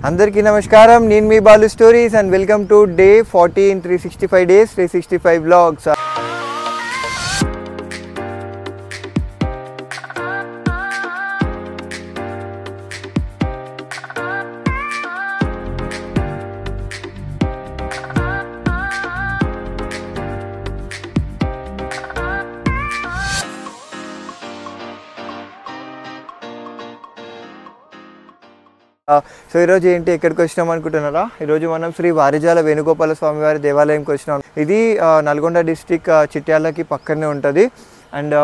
అందరికీ నమస్కారం. నేను మీ Balu stories and welcome to day 14 365 days 365 vlogs. So ఈరోజు ఏంటి ఎక్కడికి వచ్చినాం అనుకుంటున్నారా? ఈరోజు మనం శ్రీ వారిజాల వేణుగోపాల స్వామి వారి దేవాలయంకి వచ్చినాం. ఇది నల్గొండ డిస్టిక్ చిట్యాలకి పక్కనే ఉంటుంది అండ్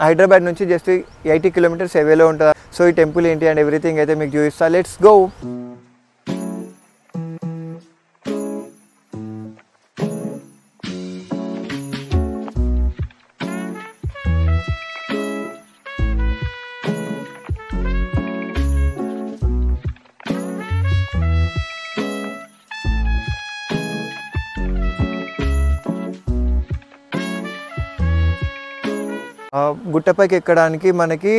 హైదరాబాద్ నుంచి జస్ట్ 80 kilometers అవేలో ఉంటుంది. సో ఈ టెంపుల్ ఏంటి అండ్ ఎవ్రీథింగ్ అయితే మీకు చూపిస్తా. Let's go. గుట్టపైకి ఎక్కడానికి మనకి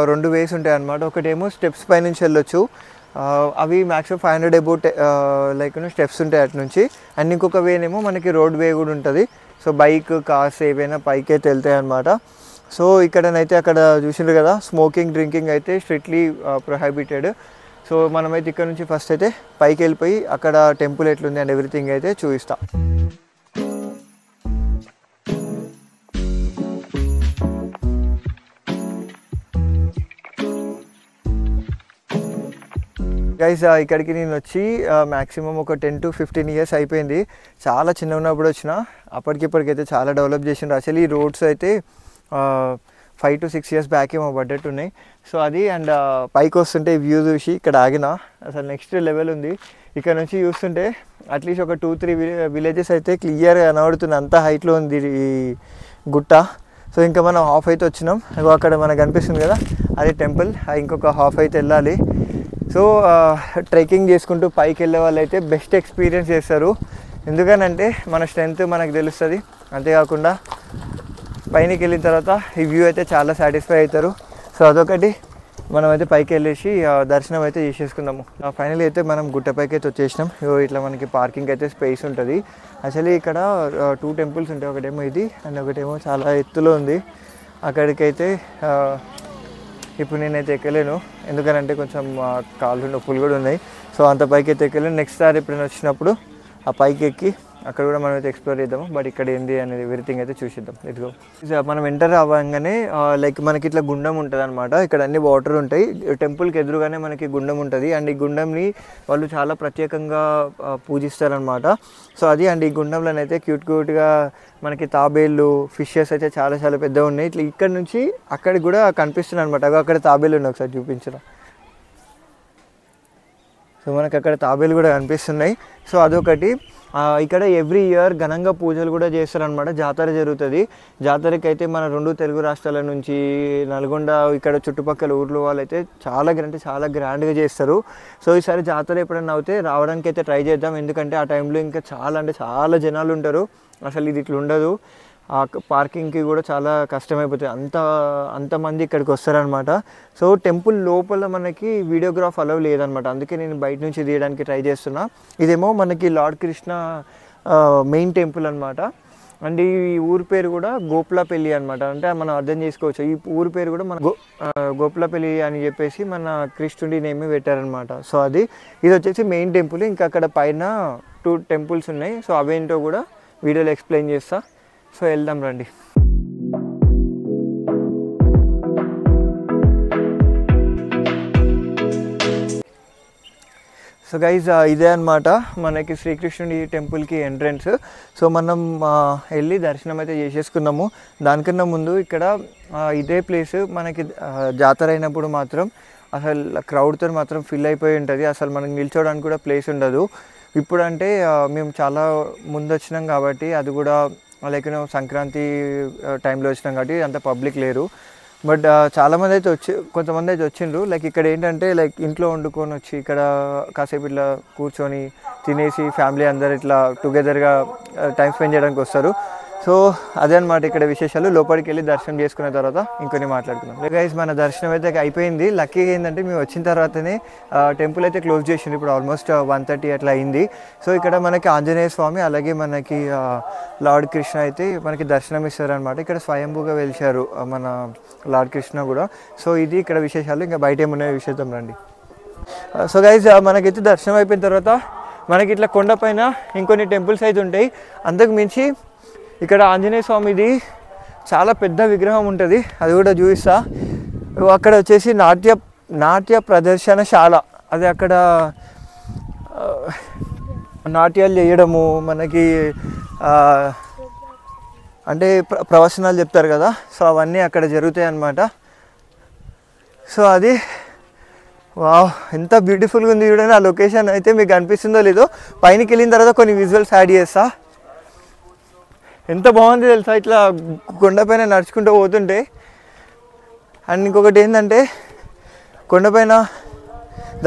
2 వేస్ ఉంటాయి అన్నమాట. ఒకటేమో స్టెప్స్ పై నుంచి వెళ్ళొచ్చు, అవి మ్యాక్సిమం 500 అబౌట్ లైక్ స్టెప్స్ ఉంటాయి అటు నుంచి. అండ్ ఇంకొక వేనేమో మనకి రోడ్ వే కూడా ఉంటుంది. సో బైక్ కార్స్ ఏవైనా పైకి అయితే వెళ్తాయి అన్నమాట. సో ఇక్కడనైతే అక్కడ చూసిండ్రు కదా, స్మోకింగ్ డ్రింకింగ్ అయితే స్ట్రిక్ట్లీ ప్రొహిబిటెడ్. సో మనమైతే ఇక్కడ నుంచి ఫస్ట్ అయితే పైకి వెళ్ళిపోయి అక్కడ టెంపుల్ ఎట్లుంది అండ్ ఎవ్రీథింగ్ అయితే చూపిస్తాం. గైస్ ఇక్కడికి నేను వచ్చి మ్యాక్సిమం ఒక 10 to 15 years అయిపోయింది. చాలా చిన్న ఉన్నప్పుడు వచ్చిన, అప్పటికిప్పటికైతే చాలా డెవలప్ చేసిండ్రు. అసలు ఈ రోడ్స్ అయితే 5 to 6 years బ్యాక్ ఏమో పడ్డట్టు ఉన్నాయి. సో అది అండ్ పైకి వస్తుంటే వ్యూ చూసి ఇక్కడ ఆగిన, అసలు నెక్స్ట్ లెవెల్ ఉంది. ఇక్కడ నుంచి చూస్తుంటే అట్లీస్ట్ ఒక 2-3 విలేజెస్ అయితే క్లియర్గా కనబడుతుంది. అంత హైట్లో ఉంది ఈ గుట్ట. సో ఇంకా మనం హాఫ్ అయితే వచ్చినాం. అక్కడ మనకు కనిపిస్తుంది కదా, అది టెంపుల్. ఇంకొక హాఫ్ అయితే వెళ్ళాలి. సో ట్రెక్కింగ్ చేసుకుంటూ పైకి వెళ్ళే వాళ్ళు అయితే బెస్ట్ ఎక్స్పీరియన్స్ చేస్తారు. ఎందుకనంటే మన స్ట్రెంగ్త్ మనకు తెలుస్తుంది. అంతేకాకుండా పైనకి వెళ్ళిన తర్వాత ఈ వ్యూ అయితే చాలా సాటిస్ఫై అవుతారు. సో అదొకటి, మనమైతే పైకి వెళ్ళేసి దర్శనం అయితే చేసేసుకుందాము. ఫైనల్ అయితే మనం గుట్టపైకి అయితే వచ్చేసినాం. ఇట్లా మనకి పార్కింగ్ అయితే స్పేస్ ఉంటుంది. యాక్చువల్లీ ఇక్కడ 2 temples ఉంటాయి. ఒకటేమో ఇది అండ్ ఒకటేమో చాలా ఎత్తులో ఉంది. అక్కడికైతే ఇప్పుడు నేనైతే ఎక్కలేను, ఎందుకనంటే కొంచెం కాళ్ళు నొప్పులు కూడా ఉన్నాయి. సో అంత పైకి అయితే ఎక్కలేను. నెక్స్ట్ సారి ఎప్పుడైనా వచ్చినప్పుడు ఆ పైకి ఎక్కి అక్కడ కూడా మనం అయితే ఎక్స్ప్లోర్ చేద్దాము. బట్ ఇక్కడ ఏంది అనేది ఎవ్రీథింగ్ అయితే చూసిద్దాం. ఇదిగో మనం ఎంటర్ అవ్వగానే లైక్ మనకి ఇట్లా గుండం ఉంటుంది అనమాట. ఇక్కడ అన్ని వాటర్ ఉంటాయి. టెంపుల్కి ఎదురుగానే మనకి గుండం ఉంటుంది. అండ్ ఈ గుండంని వాళ్ళు చాలా ప్రత్యేకంగా పూజిస్తారనమాట. సో అది అండ్ ఈ గుండంలోనైతే క్యూట్గా మనకి తాబేళ్ళు, ఫిషెస్ అయితే చాలా చాలా పెద్దగా ఉన్నాయి. ఇట్లా ఇక్కడ నుంచి అక్కడికి కూడా కనిపిస్తున్నాయి అనమాట. అక్కడ తాబేళ్ళు ఉన్నాయి, ఒకసారి చూపించరా. సో మనకి అక్కడ తాబేలు కూడా కనిపిస్తున్నాయి. సో అదొకటి. ఇక్కడ ఎవ్రీ ఇయర్ ఘనంగా పూజలు కూడా చేస్తారనమాట. జాతర జరుగుతుంది. జాతరకి అయితే మన 2 తెలుగు రాష్ట్రాల నుంచి, నల్గొండ ఇక్కడ చుట్టుపక్కల ఊర్లో వాళ్ళు అయితే చాలా గ్రాండ్గా చేస్తారు. సో ఈసారి జాతర ఎప్పుడైనా అవుతే రావడానికి అయితే ట్రై చేద్దాం. ఎందుకంటే ఆ టైంలో ఇంకా చాలా జనాలు ఉంటారు. అసలు ఇది ఇట్లా ఉండదు. పార్కింగ్కి కూడా చాలా కష్టమైపోతుంది, అంతమంది ఇక్కడికి వస్తారనమాట. సో టెంపుల్ లోపల మనకి వీడియోగ్రాఫ్ అలౌ లేదనమాట. అందుకే నేను బయట నుంచి తీయడానికి ట్రై చేస్తున్నా. ఇదేమో మనకి లార్డ్ కృష్ణ మెయిన్ టెంపుల్ అనమాట. అండ్ ఈ ఊరి పేరు కూడా గోపులపల్లి అనమాట. అంటే మనం అర్థం చేసుకోవచ్చు, ఈ ఊరి పేరు కూడా మన గోపులపల్లి అని చెప్పేసి మన కృష్ణుడి నేమ్ పెట్టారనమాట. సో ఇది వచ్చేసి మెయిన్ టెంపుల్. ఇంకా అక్కడ పైన 2 temples ఉన్నాయి. సో అవేంటో కూడా వీడియోలో ఎక్స్ప్లెయిన్ చేస్తా. సో వెళ్దాం రండి. సో గైజ్ ఇదే అనమాట మనకి శ్రీకృష్ణుడి టెంపుల్కి ఎంట్రన్స్. సో మనం వెళ్ళి దర్శనం అయితే చేసేసుకున్నాము. దానికన్నా ముందు ఇక్కడ ఇదే ప్లేస్ మనకి జాతర అయినప్పుడు మాత్రం అసలు క్రౌడ్తో మాత్రం ఫిల్ అయిపోయి ఉంటుంది. అసలు మనకి నిల్చోడానికి కూడా ప్లేస్ ఉండదు. ఇప్పుడంటే మేము చాలా ముందు వచ్చినాం కాబట్టి, అది కూడా లైక్ సంక్రాంతి టైంలో వచ్చినాం కాబట్టి అంత పబ్లిక్ లేరు. బట్ చాలామంది అయితే కొంతమంది అయితే వచ్చిండ్రు. లైక్ ఇక్కడ ఏంటంటే లైక్ ఇంట్లో వండుకొని వచ్చి ఇక్కడ కాసేపు ఇట్లా కూర్చొని తినేసి ఫ్యామిలీ అందరు ఇట్లా టుగెదర్గా టైం స్పెండ్ చేయడానికి వస్తారు. సో అదే అనమాట ఇక్కడ విశేషాలు. లోపలికి వెళ్ళి దర్శనం చేసుకున్న తర్వాత ఇంకొన్ని మాట్లాడుకున్నాం. గైస్ మన దర్శనం అయితే అయిపోయింది. లక్కీగా ఏంటంటే మేము వచ్చిన తర్వాతనే టెంపుల్ అయితే క్లోజ్ చేసింది. ఇప్పుడు ఆల్మోస్ట్ 1:30 అట్లా అయింది. సో ఇక్కడ మనకి ఆంజనేయ స్వామి అలాగే మనకి లార్డ్ కృష్ణ అయితే మనకి దర్శనం ఇస్తారనమాట. ఇక్కడ స్వయంభూగా వెలిశారు మన లార్డ్ కృష్ణ కూడా. సో ఇది ఇక్కడ విశేషాలు. ఇంకా బయట ఏమున్నాయో విషయం రండి. సో గైస్ మనకైతే దర్శనం అయిపోయిన తర్వాత మనకి ఇట్లా కొండపైన ఇంకొన్ని టెంపుల్స్ అయితే ఉంటాయి. అంతకు మించి ఇక్కడ ఆంజనేయ స్వామిది చాలా పెద్ద విగ్రహం ఉంటుంది, అది కూడా చూపిస్తా. అక్కడ వచ్చేసి నాట్య ప్రదర్శనశాల, అది అక్కడ నాట్యాలు చేయడము మనకి అంటే ప్రవచనాలు చెప్తారు కదా, సో అవన్నీ అక్కడ జరుగుతాయి అన్నమాట. సో అది వావ్ ఎంత బ్యూటిఫుల్గా ఉంది చూడండి. ఆ లొకేషన్ అయితే మీకు అనిపిస్తుందో లేదో, పైనకి వెళ్ళిన తర్వాత కొన్ని విజువల్స్ యాడ్ చేస్తా. ఎంత బాగుంది తెలుసా ఇట్లా కొండపైన నడుచుకుంటూ పోతుంటే. అండ్ ఇంకొకటి ఏంటంటే కొండపైన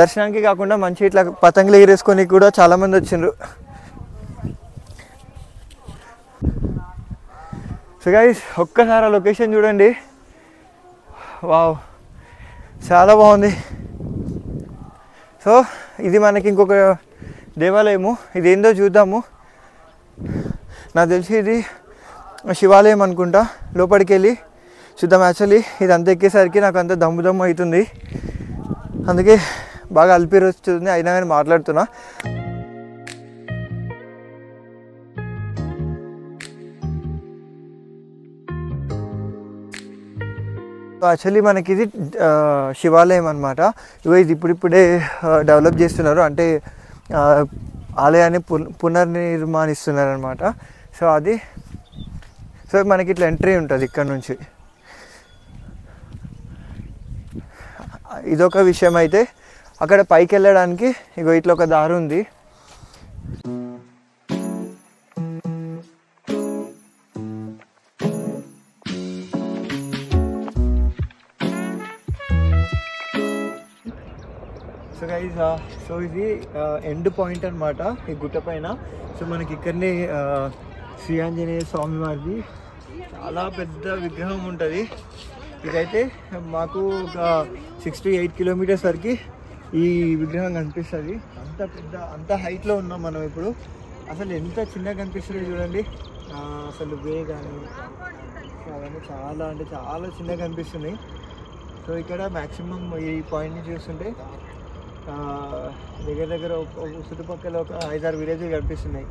దర్శనానికి కాకుండా మంచి ఇట్లా పతంగులు ఎగిరేసుకొని కూడా చాలామంది వచ్చిండ్రు. సో గైస్ ఒక్కసారి ఆ లొకేషన్ చూడండి, వావ్ చాలా బాగుంది. సో ఇది మనకి ఇంకొక దేవాలయము, ఇది ఏందో చూద్దాము. నాకు తెలిసి ఇది శివాలయం అనుకుంటా. లోపలికి వెళ్ళి చూద్దాం. యాక్చువల్లీ ఇది అంత ఎక్కేసరికి నాకు అంత దమ్ము అవుతుంది, అందుకే బాగా అల్పిరి వస్తుంది, అయినా కానీ మాట్లాడుతున్నా. యాక్చువల్లీ మనకి ఇది శివాలయం అనమాట. ఇది ఇప్పుడిప్పుడే డెవలప్ చేస్తున్నారు, అంటే ఆలయాన్ని పునర్నిర్మాణిస్తున్నారు అనమాట. సో అది సో మనకి ఇట్లా ఎంట్రీ ఉంటుంది ఇక్కడ నుంచి. ఇదొక విషయం. అయితే అక్కడ పైకి వెళ్ళడానికి ఇగో ఇట్లా ఒక దారి ఉంది. సో గైస్ సో ఇది ఎండ్ పాయింట్ అనమాట ఈ గుట్ట పైన. సో మనకి ఇక్కడనే శ్రీ ఆంజనేయ స్వామి వారిది చాలా పెద్ద విగ్రహం ఉంటుంది. ఇదైతే మాకు ఒక 6 to 8 kilometers వరకు ఈ విగ్రహం కనిపిస్తుంది. అంత హైట్లో ఉన్నాం మనం ఇప్పుడు. అసలు ఎంత చిన్నగా కనిపిస్తుంది చూడండి. అసలు వే కానీ అవన్నీ చాలా అంటే చాలా చిన్నగా కనిపిస్తున్నాయి. సో ఇక్కడ మ్యాక్సిమం ఈ పాయింట్ని చూస్తుంటే దగ్గర చుట్టుపక్కల ఒక 5-6 విలేజ్లు కనిపిస్తున్నాయి.